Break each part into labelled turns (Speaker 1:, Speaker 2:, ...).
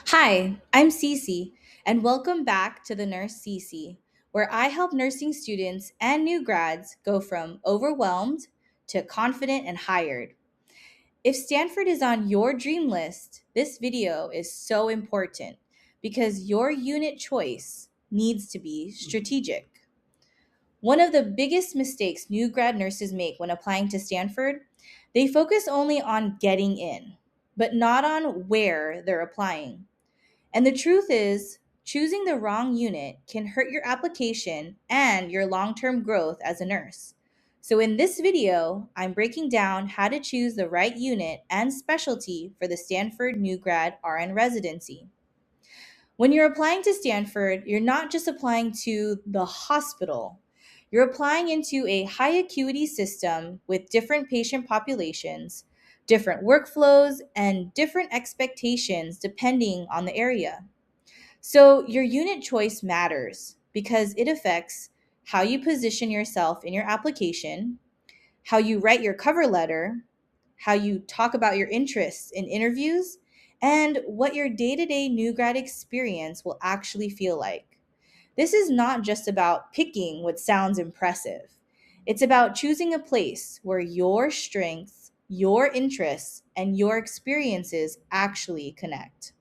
Speaker 1: Hi, I'm Cece, and welcome back to the Nurse Cece, where I help nursing students and new grads go from overwhelmed to confident and hired. If Stanford is on your dream list, this video is so important because your unit choice needs to be strategic. One of the biggest mistakes new grad nurses make when applying to Stanford, they focus only on getting in, but not on where they're applying. And the truth is, choosing the wrong unit can hurt your application and your long term growth as a nurse. So, in this video, I'm breaking down how to choose the right unit and specialty for the Stanford New Grad RN residency. When you're applying to Stanford, you're not just applying to the hospital. You're applying into a high acuity system with different patient populations, different workflows, and different expectations depending on the area. So, your unit choice matters because it affects how you position yourself in your application, how you write your cover letter, how you talk about your interests in interviews, and what your day to day new grad experience will actually feel like. This is not just about picking what sounds impressive, it's about choosing a place where your strengths, your interests, and your experiences actually connect.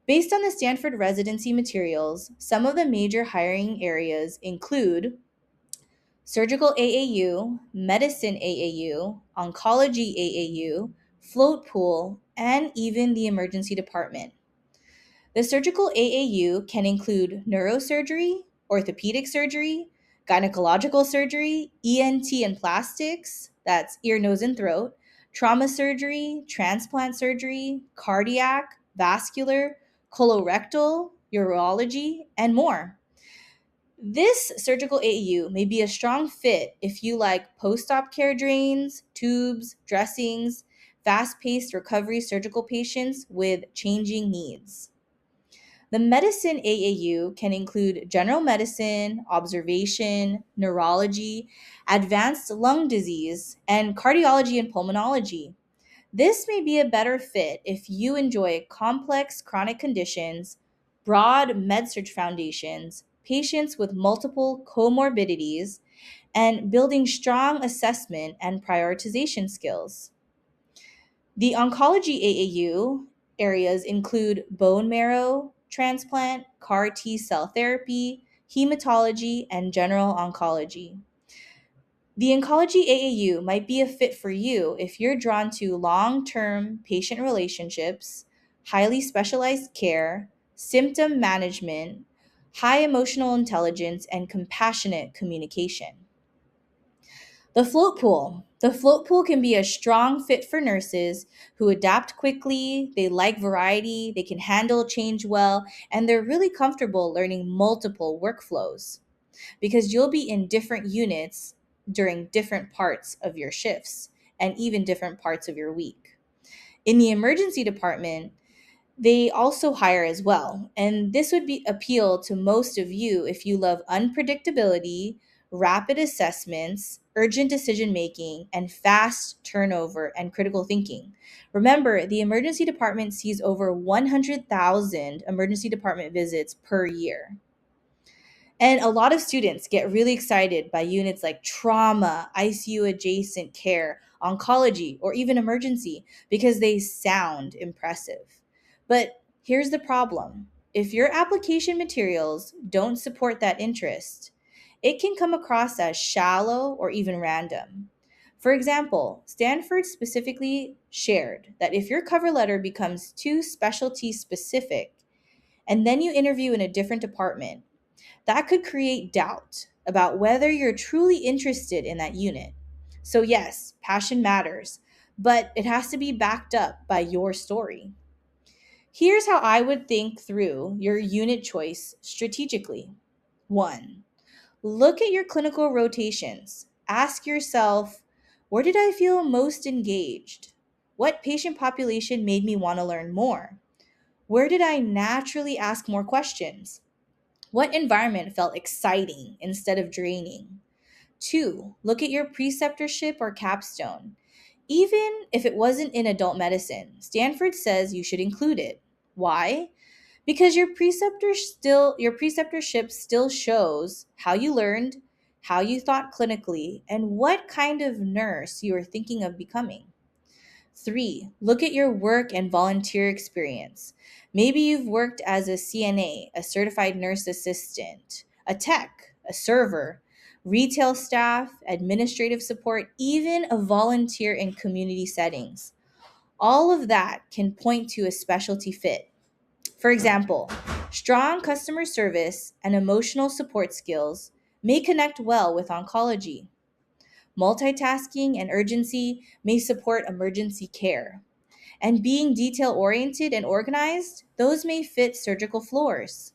Speaker 1: Based on the Stanford residency materials, some of the major hiring areas include surgical AAU, medicine AAU, oncology AAU, float pool, and even the emergency department. The surgical AAU can include neurosurgery, orthopedic surgery, gynecological surgery, ENT and plastics, that's ear, nose, and throat, trauma surgery, transplant surgery, cardiac, vascular, colorectal, urology, and more. This surgical AAU may be a strong fit if you like post op care drains, tubes, dressings, fast paced recovery surgical patients with changing needs. The medicine AAU can include general medicine, observation, neurology, advanced lung disease, and cardiology and pulmonology. This may be a better fit if you enjoy complex chronic conditions, broad med-surg foundations, patients with multiple comorbidities, and building strong assessment and prioritization skills. The oncology AAU areas include bone marrow transplant, CAR T cell therapy, hematology, and general oncology. The oncology AAU might be a fit for you if you're drawn to long term patient relationships, highly specialized care, symptom management, high emotional intelligence, and compassionate communication. The float pool. The float pool can be a strong fit for nurses who adapt quickly, they like variety, they can handle change well, and they're really comfortable learning multiple workflows because you'll be in different units during different parts of your shifts and even different parts of your week. In the emergency department, they also hire as well. And this would be appeal to most of you if you love unpredictability, rapid assessments, urgent decision making, and fast turnover and critical thinking. Remember, the emergency department sees over 100,000 emergency department visits per year. And a lot of students get really excited by units like trauma, ICU adjacent care, oncology, or even emergency because they sound impressive. But here's the problem: if your application materials don't support that interest, it can come across as shallow or even random. For example, Stanford specifically shared that if your cover letter becomes too specialty specific and then you interview in a different department, that could create doubt about whether you're truly interested in that unit. So, yes, passion matters, but it has to be backed up by your story. Here's how I would think through your unit choice strategically. One, look at your clinical rotations. Ask yourself, where did I feel most engaged? What patient population made me want to learn more? Where did I naturally ask more questions? What environment felt exciting instead of draining? Two, look at your preceptorship or capstone. Even if it wasn't in adult medicine, Stanford says you should include it. Why? Because your preceptorship still shows how you learned, how you thought clinically, and what kind of nurse you are thinking of becoming. 3, look at your work and volunteer experience. Maybe you've worked as a CNA, a certified nurse assistant, a tech, a server, retail staff, administrative support, even a volunteer in community settings. All of that can point to a specialty fit. For example, strong customer service and emotional support skills may connect well with oncology. Multitasking and urgency may support emergency care. And being detail oriented and organized, those may fit surgical floors.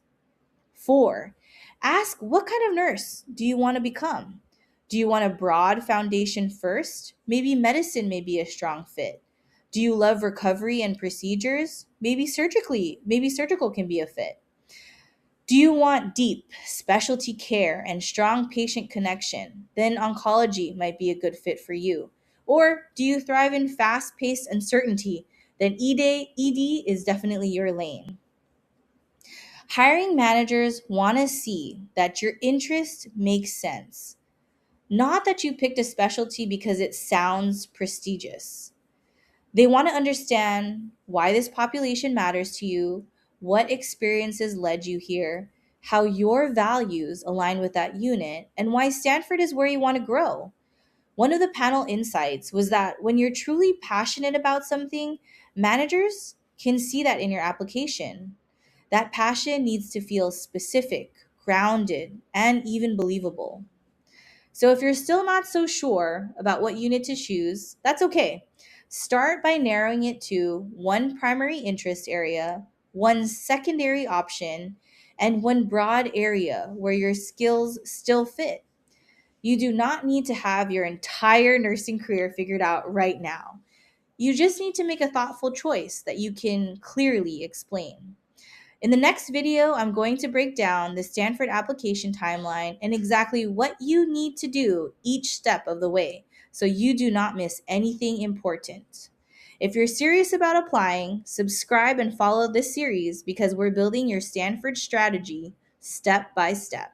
Speaker 1: 4, ask what kind of nurse do you want to become? Do you want a broad foundation first? Maybe medicine may be a strong fit. Do you love recovery and procedures? Maybe surgical can be a fit. Do you want deep specialty care and strong patient connection? Then oncology might be a good fit for you. Or do you thrive in fast paced uncertainty? Then ED is definitely your lane. Hiring managers want to see that your interest makes sense, not that you picked a specialty because it sounds prestigious. They want to understand why this population matters to you, what experiences led you here, how your values align with that unit, and why Stanford is where you want to grow. One of the panel insights was that when you're truly passionate about something, managers can see that in your application. That passion needs to feel specific, grounded, and even believable. So if you're still not so sure about what unit to choose, that's okay. Start by narrowing it to one primary interest area, one secondary option, and one broad area where your skills still fit. You do not need to have your entire nursing career figured out right now. You just need to make a thoughtful choice that you can clearly explain. In the next video, I'm going to break down the Stanford application timeline and exactly what you need to do each step of the way so you do not miss anything important. If you're serious about applying, subscribe and follow this series because we're building your Stanford strategy step by step.